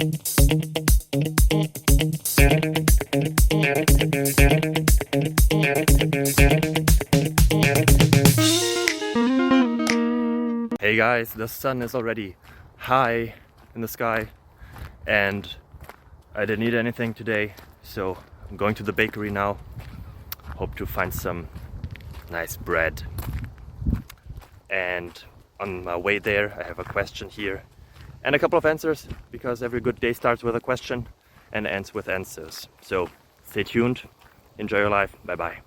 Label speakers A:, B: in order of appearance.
A: Hey guys, the sun is already high in the sky and I didn't eat anything today, so I'm going to the bakery now. Hope to find some nice bread. And on my way there I have a question here and a couple of answers, because every good day starts with a question and ends with answers. So stay tuned, enjoy your life, bye bye.